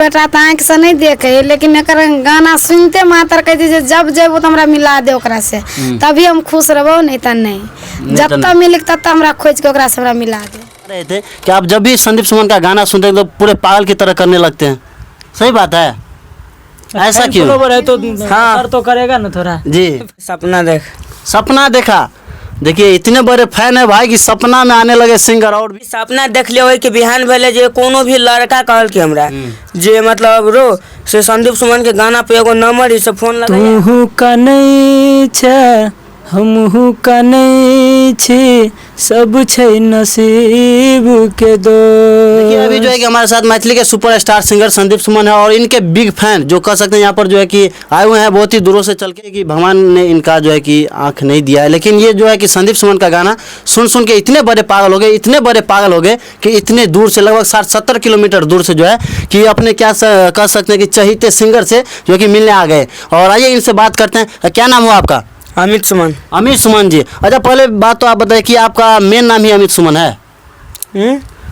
बेटा तो आँख से नहीं देखे, लेकिन एकर गाना सुनते मातर कहते जब जेबो तो हमरा मिला दे ओकरा से, तभी हम खुश रहबो, नहीं तो नहीं। जब तक मिले तब हमरा खोज के ओकरा से हमरा मिला दे। रहे थे कि आप जब भी संदीप सुमन का गाना सुनते हैं तो पूरे पागल की तरह करने लगते हैं, सही बात है? ऐसा क्यों? है तो हाँ तो करेगा ना थोड़ा जी। सपना देखा, देखिए इतने बड़े फैन है भाई कि सपना में आने लगे सिंगर। और भी सपना देख ले कि बिहान भेले जे कोनो भी लड़का कहल के हमरा जे मतलब रो से संदीप सुमन के गाना पे एगो नंबर से फोन लगा, तू कनै छ हमहू कनै छी, सब छै नसीब के दो। देखिए अभी जो है कि हमारे साथ मैथिली के सुपरस्टार सिंगर संदीप सुमन है और इनके बिग फैन जो कह सकते हैं यहाँ पर जो है कि आए हुए हैं बहुत ही दूरों से चल के, कि भगवान ने इनका जो है कि आंख नहीं दिया है, लेकिन ये जो है कि संदीप सुमन का गाना सुन सुन के इतने बड़े पागल हो गए, इतने बड़े पागल हो गए कि इतने दूर से लगभग 60-70 किलोमीटर दूर से जो है कि अपने क्या कह सकते हैं कि चहीते सिंगर से जो कि मिलने आ गए। और आइए इनसे बात करते हैं। क्या नाम हुआ आपका? अमित सुमन। अमित सुमन जी, अच्छा पहले बात तो आप बताइए कि आपका मेन नाम ही अमित सुमन है?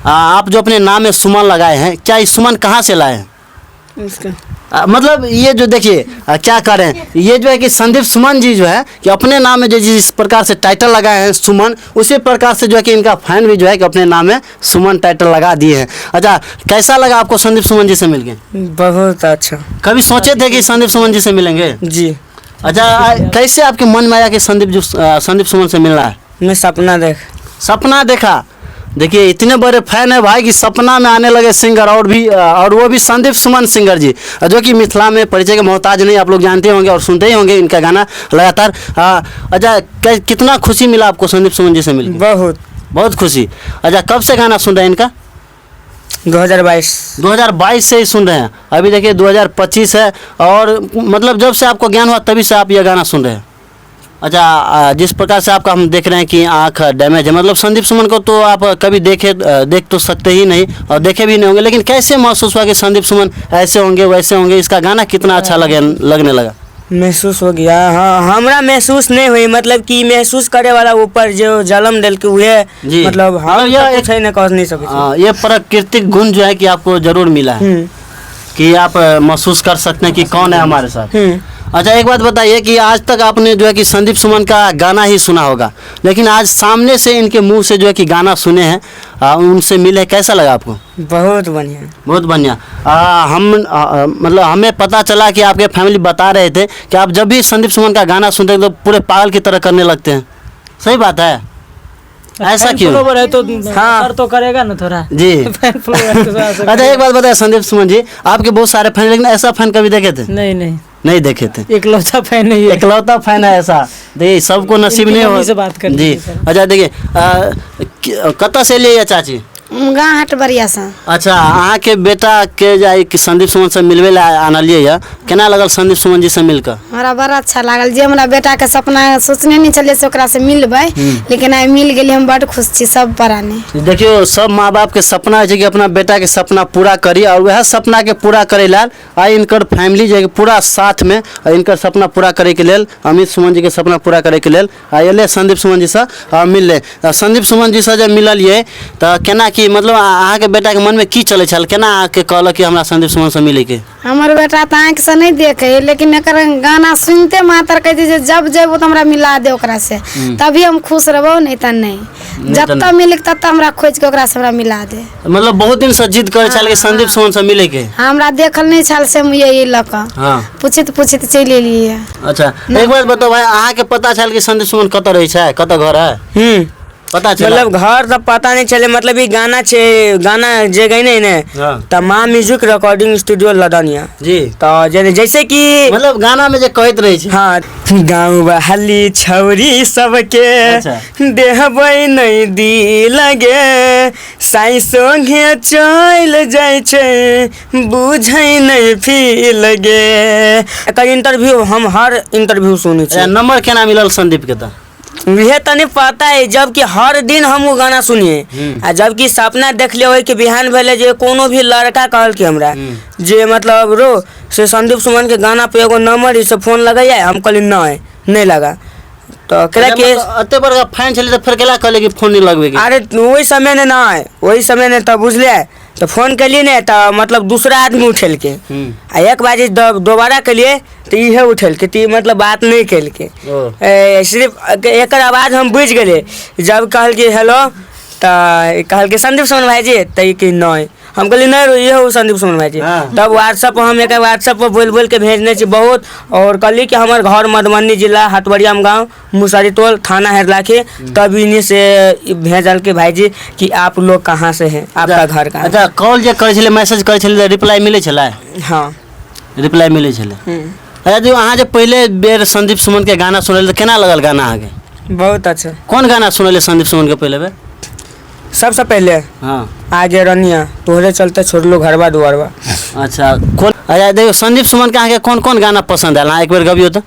आप जो अपने नाम में सुमन लगाए हैं, क्या इस सुमन कहाँ से लाए हैं? मतलब ये जो देखिए क्या करें, ये जो है कि संदीप सुमन जी जो है कि अपने नाम में जो जिस प्रकार से टाइटल लगाए हैं सुमन, उसी प्रकार से जो है कि इनका फैन भी जो है कि अपने नाम में सुमन टाइटल लगा दिए हैं। अच्छा कैसा लगा आपको संदीप सुमन जी से मिलके? बहुत अच्छा। कभी सोचे थे कि संदीप सुमन जी से मिलेंगे? जी। अच्छा कैसे आपके मन में आया कि संदीप सुमन से मिलना है? मैं सपना देखा, देखिए इतने बड़े फैन है भाई कि सपना में आने लगे सिंगर, और वो भी संदीप सुमन सिंगर जी, जो कि मिथिला में परिचय के मोहताज नहीं, आप लोग जानते होंगे और सुनते ही होंगे इनका गाना लगातार। अच्छा कितना खुशी मिला आपको संदीप सुमन जी से मिलकर? बहुत खुशी। अच्छा कब से गाना सुन रहे हैं इनका? 2022 से ही सुन रहे हैं। अभी देखिए 2025 है और मतलब जब से आपको ज्ञान हुआ तभी से आप ये गाना सुन रहे हैं। अच्छा जिस प्रकार से आपका हम देख रहे हैं कि आँख डैमेज है, मतलब संदीप सुमन को तो आप कभी देख तो सकते ही नहीं और देखे भी नहीं होंगे, लेकिन कैसे महसूस हुआ कि संदीप सुमन ऐसे होंगे वैसे होंगे, इसका गाना कितना अच्छा लगने लगा? महसूस हो गया। हाँ हमरा महसूस नहीं हुई, मतलब कि महसूस करे वाला ऊपर जो जन्म दिल के हुए, मतलब हाँ ये कह नहीं सकते। ये प्राकृतिक गुण जो है कि आपको जरूर मिला है कि आप महसूस कर सकते हैं कि कौन है हमारे साथ। अच्छा एक बात बताइए कि आज तक आपने जो है कि संदीप सुमन का गाना ही सुना होगा, लेकिन आज सामने से इनके मुंह से जो है कि गाना सुने हैं, उनसे मिले, कैसा लगा आपको? बहुत बढ़िया। बहुत बढ़िया। मतलब हमें पता चला कि आपके फैमिली बता रहे थे कि आप जब भी संदीप सुमन का गाना सुनते हैं तो पूरे पागल की तरह करने लगते हैं, सही बात है? ऐसा क्यों? है तो हाँ तो करेगा ना थोड़ा जी। अच्छा एक बात बताए संदीप सुमन जी, आपके बहुत सारे फैन, लेकिन ऐसा फैन कभी देखे थे? नहीं देखे थे। इकलौता फैन है, इकलौता फैन है ऐसा। देखिए सबको नसीब नहीं हो। जी। अच्छा देखिए कत्ता से लिए चाची? गाँठ बरिया से। अच्छा अहाँ के बेटा के जाए कि संदीप सुमन से मिलवे ला आनलिए या केना लगल संदीप सुमन जी से मिलकर? हमरा बड़ा अच्छा लागल, जे हमरा बेटा के सपना सोचने नहीं चले से ओकरा से मिलबै, लेकिन आई मिल गेली, हम बड़ खुश छी सब प्राणी। देखियो सब माँ बाप के सपना है कि अपना बेटा के सपना पूरा करी, और वह सपना के पूरा करे लाल आई इनकर फैमिली जो पूरा साथ में इनकर सपना पूरा करे के लेल, अमित सुमन जी के सपना पूरा करे के लेल आइले संदीप सुमन जी से मिलले। संदीप सुमन जी से जब मिललिए तो केना कि मतलब अहाँ के बेटा के मन में की चले छल, केना आके कहल कि हमरा संदीप सुमन से मिले के? हमर बेटा तो आँख से नहीं देखे, लेकिन एकर गाना सुनते मातर कहते जब जेबो तो हमरा मिला दे ओकरा से, तभी हम खुश रहबो, नहीं तो नहीं। जब तक मिले तब हमरा खोज के ओकरा से हमरा मिला दे। मतलब बहुत दिन से जिद करे छल कि संदीप सुमन से मिले के? हमरा देखल नहीं छल से यही लक पूछित चल एलिए। अच्छा एक बात बताओ भाई, अहाँ के पता छल कि संदीप सुमन कत रहे छै, कत घर है? पता चला? मतलब घर तो पता नहीं चले, मतलब गाना जे गई ने तमाम म्यूजिक रिकॉर्डिंग स्टूडियो लदनिया जी। तो जैसे कि मतलब गाना में जे कहत रहे छी, हाँ गाँव बहाली छौरी सबके देहबै नहीं दी लगे, साई संगे चल जाय छै बुझै नहीं फील गे। एकर इंटरव्यू हम हर इंटरव्यू सुनी छी। नंबर केना मिलल संदीप के? तो वह तो नहीं पता है, जबकि हर दिन हम वो गाना सुनिए, जबकि सपना देख ले कि बिहान भेले जे कोनो भी लड़का कहल के हमरा जे मतलब रो से संदीप सुमन के गाना पे एगो नंबर से फोन लगाइए, हम कहली नहीं लगा। तो केला के अते बड़का फैन छले तो फिर केला कहले कि फोन नहीं लगबे के? अरे वही समय ने ना है, वही समय ने तो बुझले तो फोन कलिए ने तो मतलब दूसरा आदमी उठेल के आ एक बाजी दोबारा कलिए तो इहे उठेल के तो मतलब बात नहीं कैल के सिर्फ एक आवाज़ हम बुझ गए जब कहल कि हेलो तो कहल के संदीप सुमन भाईजी तो कि नहीं हम कहली नहीं ये हो संदीप सुमन भाईजी। तब व्हाट्सएप पर हम एक व्हाट्सएप पर बोल के भेजने छी बहुत और कहली कि हमारे घर मधुबनी जिला हटवरियाम गाँव मुसरी टोल थाना हेरलाखी। तब इन्हीं से भेजल के भाईजी कि आप लोग कहाँ से हैं आपका घर का। अच्छा कॉल जे करे छले मैसेज करे छले रिप्लाई मिले छले? हाँ रिप्लाई मिले छले। अच्छा जो अहाँ जे पहले बेर संदीप सुमन के गाना सुनल तो केना लगल गाना आगे? बहुत अच्छा। कौन गाना सुनले संदीप सुमन के पहले बेर? सबसे पहले हाँ आगे रनिया तोहरे चलते छोड़ लो घरवा दुआरवा। अच्छा कौन? अच्छा देखो संदीप सुमन के अहाँ कौन कौन गाना पसंद है एक बार गबियो तो?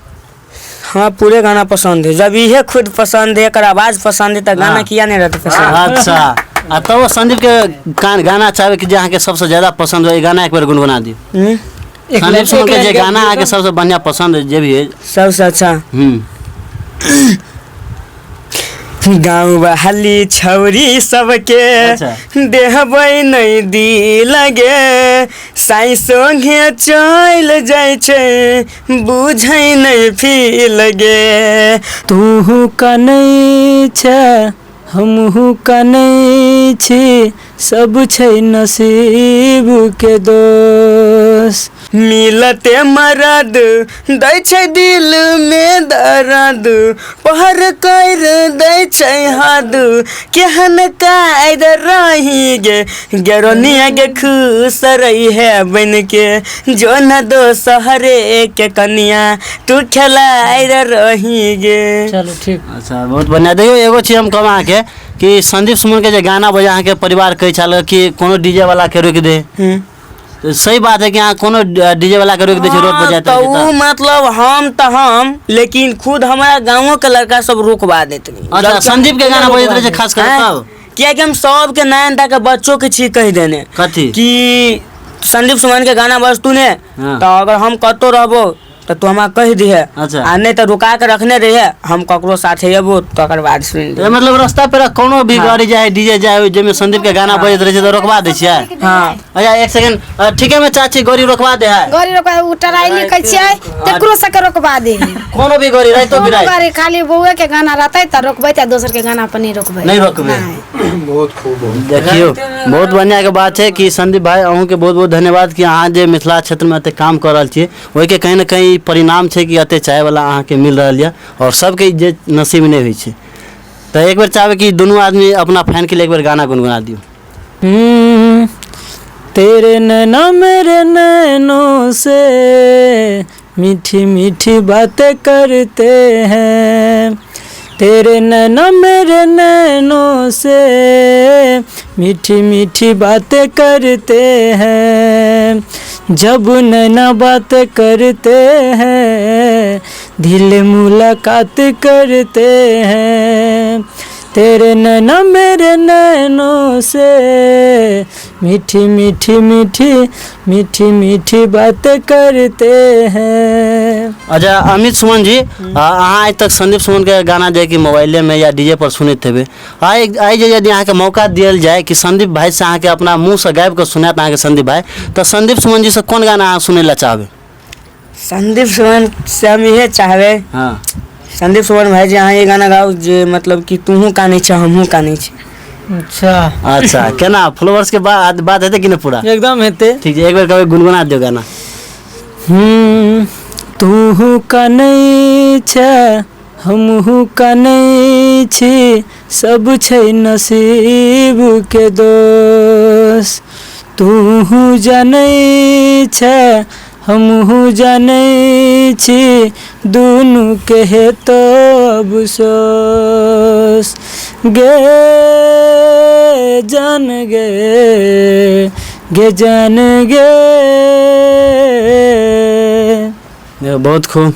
हाँ पूरे गाना पसंद है। जब ये खुद पसंद है एक आवाज पसंद है तो गाना किया नहीं रहता पसंद। अच्छा तो वो संदीप के गाना चाहे कि अहाँ के सबसे ज्यादा पसंद हो गाना एक बार गुनगुना दियो। संदीप सुमन के जे गाना आके सबसे बढ़िया पसंद है जे भी है सबसे अच्छा गाँव बहाली छौरी सबके देहबै नहीं दी लगे साई संगे चल जाय छै बुझै नहीं फी लगे। तू कनै छै हमहू कनै छी सब छै नसीब के दोष। मिलते मरद दै छै दिल में दर्द पहर कर दै छै हद केहन कायद रही गे रोनिया के खुश रही है बन के जो न दो सहरे के कनिया तू खेलाय रही गे। चलो ठीक। अच्छा बहुत बढ़िया। देखियो एगो चीज हम कहब अहाँके कि संदीप सुमन के जे गाना बजे अहाँके परिवार कहै छल कि कोनो डीजे वाला के रोक दे तो सही बात है कि यहाँ कोनो डीजे वाला के रोक दे रोड पर जाते तो मतलब हम लेकिन खुद हमारा गाँव के लड़का सब रोकवा देते। अच्छा संदीप के गाना बजते रहे खास कर तब क्या कि हम सब के नयनता के बच्चों के छी कह देने कथी कि संदीप सुमन के गाना बजतू ने तो अगर हम कतो रहबो तो तू हमारा कह दिहे। अच्छा आ नहीं तो रुका के रखने रहे हम ककरो साथे एबो तकर बाद सुन तो मतलब रास्ता पे कोनो भी गाड़ी जाए डीजे जाए जेमे संदीप के गाना बजत रहे तो रोकवा दे छियै? हाँ अच्छा एक सेकंड ठीक है मैं चाची गाड़ी रोकवा दे है गाड़ी रोकवा उतराई लिखै छियै तेकरो से के रोकवा दे कोनो भी गाड़ी रहे तो भी गाड़ी खाली बउए के गाना रहते त रोकबै त दोसर के गाना पर नहीं रोकबै। नहीं रोकबै। बहुत खूब देखियो बहुत बढ़िया के बात है कि संदीप भाई अहूँ के बहुत बहुत धन्यवाद कि अहाँ जे मिथिला क्षेत्र में एते काम कर रहल छियै ओहि के कहीं न कहीं परिणाम छै कि एते चाय वाला अहाँ के मिल रहल है और सबके जे नसीब नहीं होइ छै। तो एक बार चाहबे कि दोनों आदमी अपना फैन के लिए एक बार गाना गुनगुना दियो। तेरे नैना मेरे नैनों से मीठी मीठी बातें करते हैं। तेरे नैना मेरे नैनों से मीठी मीठी बातें करते हैं। जब नैना बातें करते हैं दिल मुलाकात करते हैं। तेरे नैना मेरे नैनों से मीठी मीठी मीठी मीठी मीठी बातें करते हैं। अच्छा अमित सुमन जी अहाँ आज तक संदीप सुमन के गाना जे कि मोबाइले में या डीजे पर सुनते थे आई जे यदि अहाँ के मौका दियल जाए कि संदीप भाई से अहाँ के अपना मुँह से गाबि के सुनात अहाँ के संदीप भाई तो संदीप सुमन जी से कौन गाना अहाँ सुने ला चाहबे? संदीप सुमन से हम ये चाहबे हाँ संदीप सुमन भाई जी अहाँ ये गाना गाओ जे मतलब कि तूहू कानै छ हमहू कानै छी। अच्छा केना फॉलोअर्स के बात हेते कि नहीं पूरा एकदम हेते ठीक है एक बार कभी गुनगुना दियो गाना। तूहू कानै छ हमहू कानै छी सब छै नसीब के दोष। तूहू जानै छ हमहू जानै छी दुनू के हेतो अफसोस। गे जान गे जान गे। बहुत खूब।